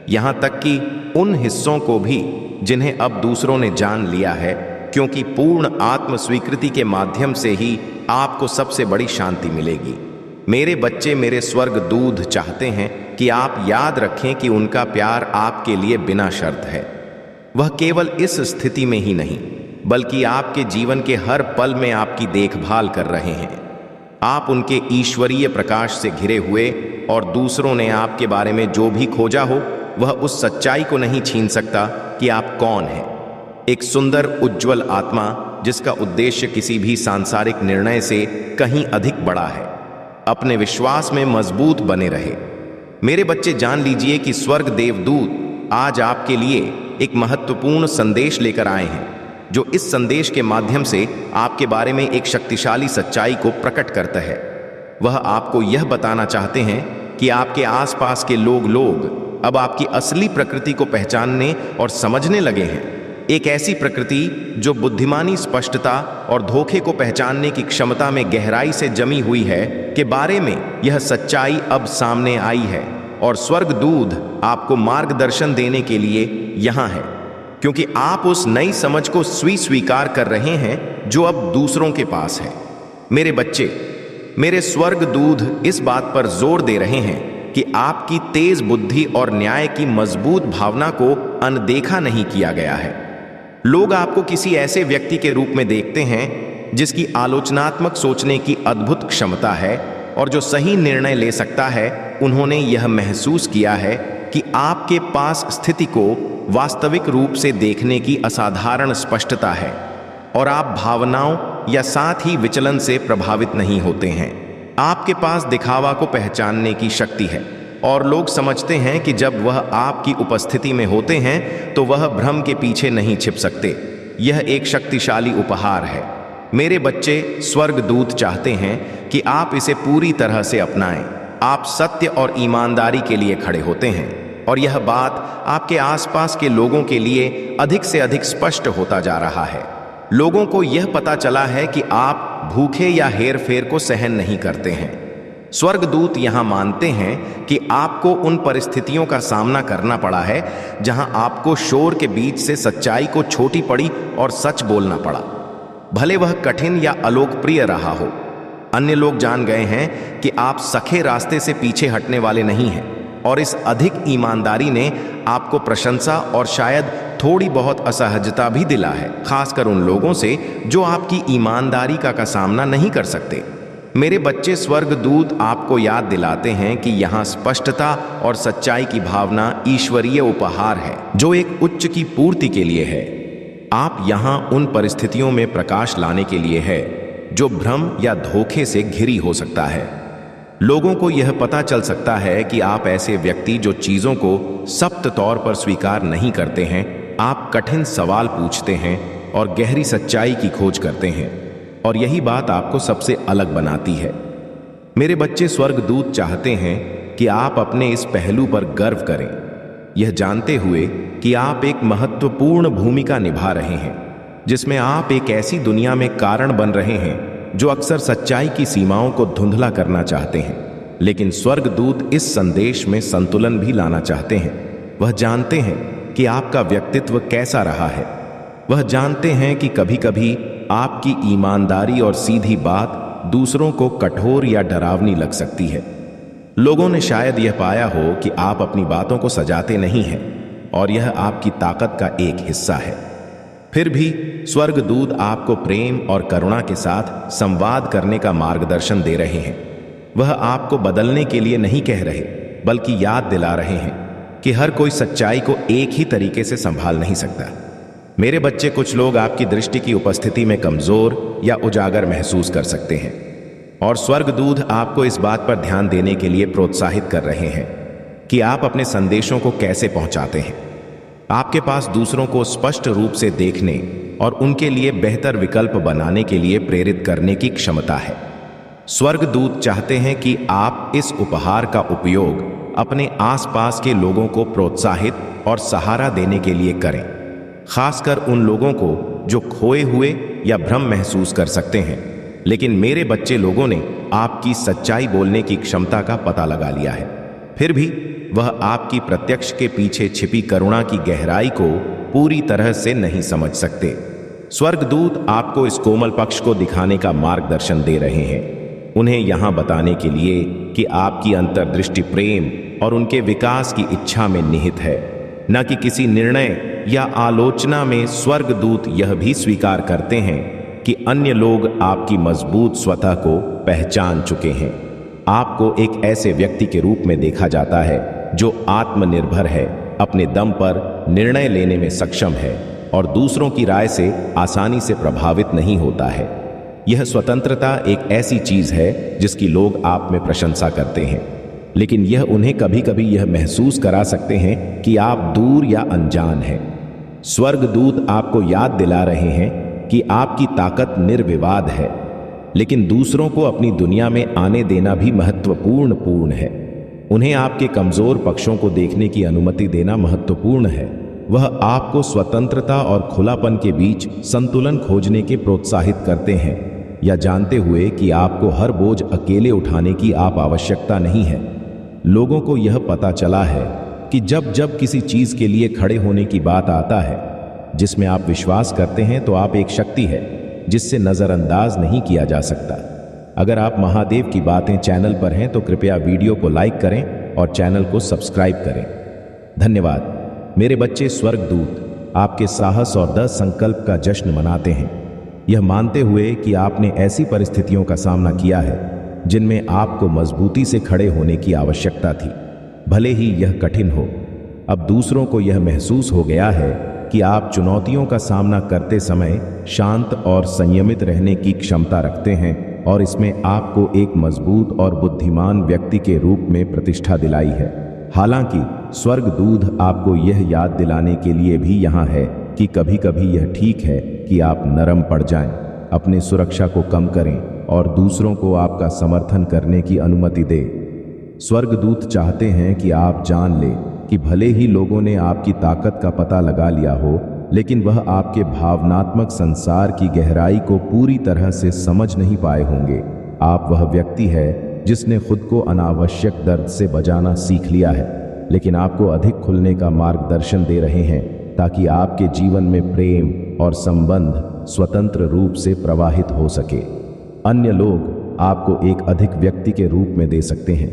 यहाँ तक कि उन हिस्सों को भी जिन्हें अब दूसरों ने जान लिया है, क्योंकि पूर्ण आत्मस्वीकृति के माध्यम से ही आपको सबसे बड़ी शांति मिलेगी। मेरे बच्चे, मेरे स्वर्गदूत चाहते हैं कि आप याद रखें कि उनका प्यार आपके लिए बिना शर्त है। वह केवल इस स्थिति में ही नहीं, बल्कि आपके जीवन के हर पल में आपकी देखभाल कर रहे हैं। आप उनके ईश्वरीय प्रकाश से घिरे हुए और दूसरों ने आपके बारे में जो भी खोजा हो वह उस सच्चाई को नहीं छीन सकता कि आप कौन हैं। एक सुंदर उज्जवल आत्मा जिसका उद्देश्य किसी भी सांसारिक निर्णय से कहीं अधिक बड़ा है। अपने विश्वास में मजबूत बने रहे। मेरे बच्चे, जान लीजिए कि स्वर्ग देवदूत आज आपके लिए एक महत्वपूर्ण संदेश लेकर आए हैं, जो इस संदेश के माध्यम से आपके बारे में एक शक्तिशाली सच्चाई को प्रकट करता है। वह आपको यह बताना चाहते हैं कि आपके आसपास के लोग अब आपकी असली प्रकृति को पहचानने और समझने लगे हैं। एक ऐसी प्रकृति जो बुद्धिमानी, स्पष्टता और धोखे को पहचानने की क्षमता में गहराई से जमी हुई है के बारे में यह सच्चाई अब सामने आई है। और स्वर्गदूत आपको मार्गदर्शन देने के लिए यहाँ है, क्योंकि आप उस नई समझ को स्वीकार कर रहे हैं जो अब दूसरों के पास है। मेरे बच्चे, मेरे स्वर्गदूत इस बात पर जोर दे रहे हैं कि आपकी तेज बुद्धि और न्याय की मजबूत भावना को अनदेखा नहीं किया गया है। लोग आपको किसी ऐसे व्यक्ति के रूप में देखते हैं जिसकी आलोचनात्मक सोचने की अद्भुत क्षमता है और जो सही निर्णय ले सकता है। उन्होंने यह महसूस किया है कि आपके पास स्थिति को वास्तविक रूप से देखने की असाधारण स्पष्टता है और आप भावनाओं या साथ ही विचलन से प्रभावित नहीं होते हैं। आपके पास दिखावा को पहचानने की शक्ति है और लोग समझते हैं कि जब वह आपकी उपस्थिति में होते हैं तो वह भ्रम के पीछे नहीं छिप सकते। यह एक शक्तिशाली उपहार है। मेरे बच्चे, स्वर्गदूत चाहते हैं कि आप इसे पूरी तरह से अपनाएं। आप सत्य और ईमानदारी के लिए खड़े होते हैं और यह बात आपके आसपास के लोगों के लिए अधिक से अधिक स्पष्ट होता जा रहा है। लोगों को यह पता चला है कि आप भूखे या हेरफेर को सहन नहीं करते हैं। स्वर्गदूत यहाँ मानते हैं कि आपको उन परिस्थितियों का सामना करना पड़ा है जहाँ आपको शोर के बीच से सच्चाई को छोटी पड़ी और सच बोलना पड़ा, भले वह कठिन या अलोकप्रिय रहा हो। अन्य लोग जान गए हैं कि आप सखे रास्ते से पीछे हटने वाले नहीं हैं और इस अधिक ईमानदारी ने आपको प्रशंसा और शायद थोड़ी बहुत असहजता भी दिला है, खासकर उन लोगों से जो आपकी ईमानदारी का सामना नहीं कर सकते। मेरे बच्चे, स्वर्गदूत आपको याद दिलाते हैं कि यहाँ स्पष्टता और सच्चाई की भावना ईश्वरीय उपहार है जो एक उच्च की पूर्ति के लिए है। आप यहाँ उन परिस्थितियों में प्रकाश लाने के लिए है जो भ्रम या धोखे से घिरी हो सकता है। लोगों को यह पता चल सकता है कि आप ऐसे व्यक्ति जो चीज़ों को सख्त तौर पर स्वीकार नहीं करते हैं। आप कठिन सवाल पूछते हैं और गहरी सच्चाई की खोज करते हैं और यही बात आपको सबसे अलग बनाती है। मेरे बच्चे, स्वर्गदूत चाहते हैं कि आप अपने इस पहलू पर गर्व करें, यह जानते हुए कि आप एक महत्वपूर्ण भूमिका निभा रहे हैं जिसमें आप एक ऐसी दुनिया में कारण बन रहे हैं जो अक्सर सच्चाई की सीमाओं को धुंधला करना चाहते हैं। लेकिन स्वर्गदूत इस संदेश में संतुलन भी लाना चाहते हैं। वह जानते हैं कि आपका व्यक्तित्व कैसा रहा है। वह जानते हैं कि कभी कभी आपकी ईमानदारी और सीधी बात दूसरों को कठोर या डरावनी लग सकती है। लोगों ने शायद यह पाया हो कि आप अपनी बातों को सजाते नहीं हैं और यह आपकी ताकत का एक हिस्सा है। फिर भी स्वर्गदूत आपको प्रेम और करुणा के साथ संवाद करने का मार्गदर्शन दे रहे हैं। वह आपको बदलने के लिए नहीं कह रहे, बल्कि याद दिला रहे हैं कि हर कोई सच्चाई को एक ही तरीके से संभाल नहीं सकता। मेरे बच्चे, कुछ लोग आपकी दृष्टि की उपस्थिति में कमजोर या उजागर महसूस कर सकते हैं और स्वर्गदूत आपको इस बात पर ध्यान देने के लिए प्रोत्साहित कर रहे हैं कि आप अपने संदेशों को कैसे पहुंचाते हैं। आपके पास दूसरों को स्पष्ट रूप से देखने और उनके लिए बेहतर विकल्प बनाने के लिए प्रेरित करने की क्षमता है। स्वर्गदूत चाहते हैं कि आप इस उपहार का उपयोग अपने आसपास के लोगों को प्रोत्साहित और सहारा देने के लिए करें, खासकर उन लोगों को जो खोए हुए या भ्रम महसूस कर सकते हैं। लेकिन मेरे बच्चे, लोगों ने आपकी सच्चाई बोलने की क्षमता का पता लगा लिया है। फिर भी वह आपकी प्रत्यक्ष के पीछे छिपी करुणा की गहराई को पूरी तरह से नहीं समझ सकते। स्वर्गदूत आपको इस कोमल पक्ष को दिखाने का मार्गदर्शन दे रहे हैं, उन्हें यहां बताने के लिए कि आपकी अंतर्दृष्टि प्रेम और उनके विकास की इच्छा में निहित है, न कि किसी निर्णय या आलोचना में। स्वर्गदूत यह भी स्वीकार करते हैं कि अन्य लोग आपकी मजबूत स्वतः को पहचान चुके हैं। आपको एक ऐसे व्यक्ति के रूप में देखा जाता है जो आत्मनिर्भर है, अपने दम पर निर्णय लेने में सक्षम है और दूसरों की राय से आसानी से प्रभावित नहीं होता है। यह स्वतंत्रता एक ऐसी चीज है जिसकी लोग आप में प्रशंसा करते हैं, लेकिन यह उन्हें कभी कभी यह महसूस करा सकते हैं कि आप दूर या अनजान हैं। स्वर्गदूत आपको याद दिला रहे हैं कि आपकी ताकत निर्विवाद है, लेकिन दूसरों को अपनी दुनिया में आने देना भी महत्वपूर्ण है। उन्हें आपके कमजोर पक्षों को देखने की अनुमति देना महत्वपूर्ण है। वह आपको स्वतंत्रता और खुलापन के बीच संतुलन खोजने के प्रोत्साहित करते हैं, या जानते हुए कि आपको हर बोझ अकेले उठाने की आप आवश्यकता नहीं है। लोगों को यह पता चला है कि जब जब किसी चीज के लिए खड़े होने की बात आता है जिसमें आप विश्वास करते हैं, तो आप एक शक्ति है जिससे नजरअंदाज नहीं किया जा सकता। अगर आप महादेव की बातें चैनल पर हैं तो कृपया वीडियो को लाइक करें और चैनल को सब्सक्राइब करें। धन्यवाद। मेरे बच्चे, स्वर्गदूत आपके साहस और दृढ़ संकल्प का जश्न मनाते हैं, यह मानते हुए कि आपने ऐसी परिस्थितियों का सामना किया है जिनमें आपको मजबूती से खड़े होने की आवश्यकता थी, भले ही यह कठिन हो। अब दूसरों को यह महसूस हो गया है कि आप चुनौतियों का सामना करते समय शांत और संयमित रहने की क्षमता रखते हैं, और इसमें आपको एक मजबूत और बुद्धिमान व्यक्ति के रूप में प्रतिष्ठा दिलाई है। हालांकि स्वर्गदूत आपको यह याद दिलाने के लिए भी यहाँ है कि कभी कभी यह ठीक है कि आप नरम पड़ जाएं, अपनी सुरक्षा को कम करें और दूसरों को आपका समर्थन करने की अनुमति दें। स्वर्गदूत चाहते हैं कि आप जान लें कि भले ही लोगों ने आपकी ताकत का पता लगा लिया हो, लेकिन वह आपके भावनात्मक संसार की गहराई को पूरी तरह से समझ नहीं पाए होंगे। आप वह व्यक्ति है जिसने खुद को अनावश्यक दर्द से बचाना सीख लिया है, लेकिन आपको अधिक खुलने का मार्गदर्शन दे रहे हैं ताकि आपके जीवन में प्रेम और संबंध स्वतंत्र रूप से प्रवाहित हो सके। अन्य लोग आपको एक अधिक व्यक्ति के रूप में दे सकते हैं,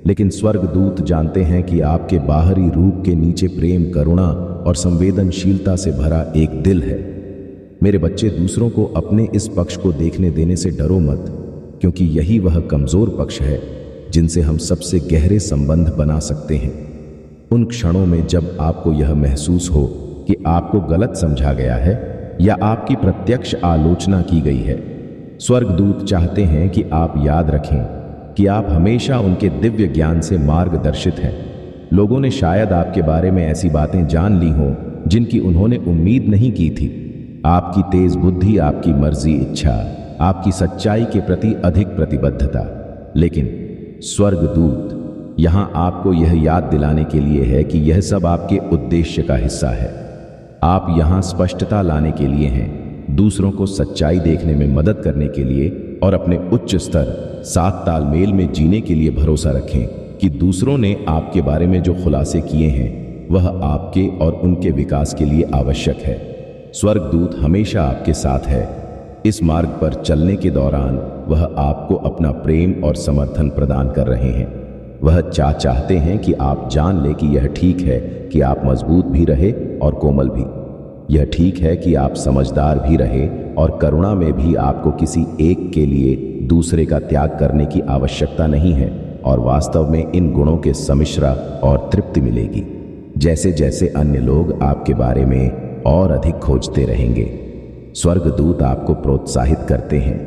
लेकिन स्वर्गदूत जानते हैं कि आपके बाहरी रूप के नीचे प्रेम, करुणा और संवेदनशीलता से भरा एक दिल है। मेरे बच्चे, दूसरों को अपने इस पक्ष को देखने देने से डरो मत, क्योंकि यही वह कमजोर पक्ष है जिनसे हम सबसे गहरे संबंध बना सकते हैं। उन क्षणों में जब आपको यह महसूस हो कि आपको गलत समझा गया है या आपकी प्रत्यक्ष आलोचना की गई है, स्वर्गदूत चाहते हैं कि आप याद रखें कि आप हमेशा उनके दिव्य ज्ञान से मार्गदर्शित हैं। लोगों ने शायद आपके बारे में ऐसी बातें जान ली हों जिनकी उन्होंने उम्मीद नहीं की थी। आपकी तेज बुद्धि, आपकी मर्जी, इच्छा, आपकी सच्चाई के प्रति अधिक प्रतिबद्धता, लेकिन स्वर्गदूत यहाँ आपको यह याद दिलाने के लिए है कि यह सब आपके उद्देश्य का हिस्सा है। आप यहाँ स्पष्टता लाने के लिए हैं, दूसरों को सच्चाई देखने में मदद करने के लिए और अपने उच्च स्तर साथ तालमेल में जीने के लिए भरोसा रखें कि दूसरों ने आपके बारे में जो खुलासे किए हैं वह आपके और उनके विकास के लिए आवश्यक है। स्वर्गदूत हमेशा आपके साथ है। इस मार्ग पर चलने के दौरान वह आपको अपना प्रेम और समर्थन प्रदान कर रहे हैं। वह चाहते हैं कि आप जान लें कि यह ठीक है कि आप मजबूत भी रहे और कोमल भी। यह ठीक है कि आप समझदार भी रहे और करुणा में भी आपको किसी एक के लिए दूसरे का त्याग करने की आवश्यकता नहीं है, और वास्तव में इन गुणों के सम्मिश्रण और तृप्ति मिलेगी जैसे जैसे अन्य लोग आपके बारे में और अधिक खोजते रहेंगे। स्वर्गदूत आपको प्रोत्साहित करते हैं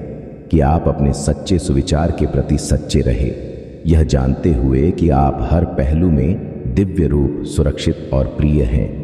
कि आप अपने सच्चे सुविचार के प्रति सच्चे रहे, यह जानते हुए कि आप हर पहलू में दिव्य रूप, सुरक्षित और प्रिय हैं।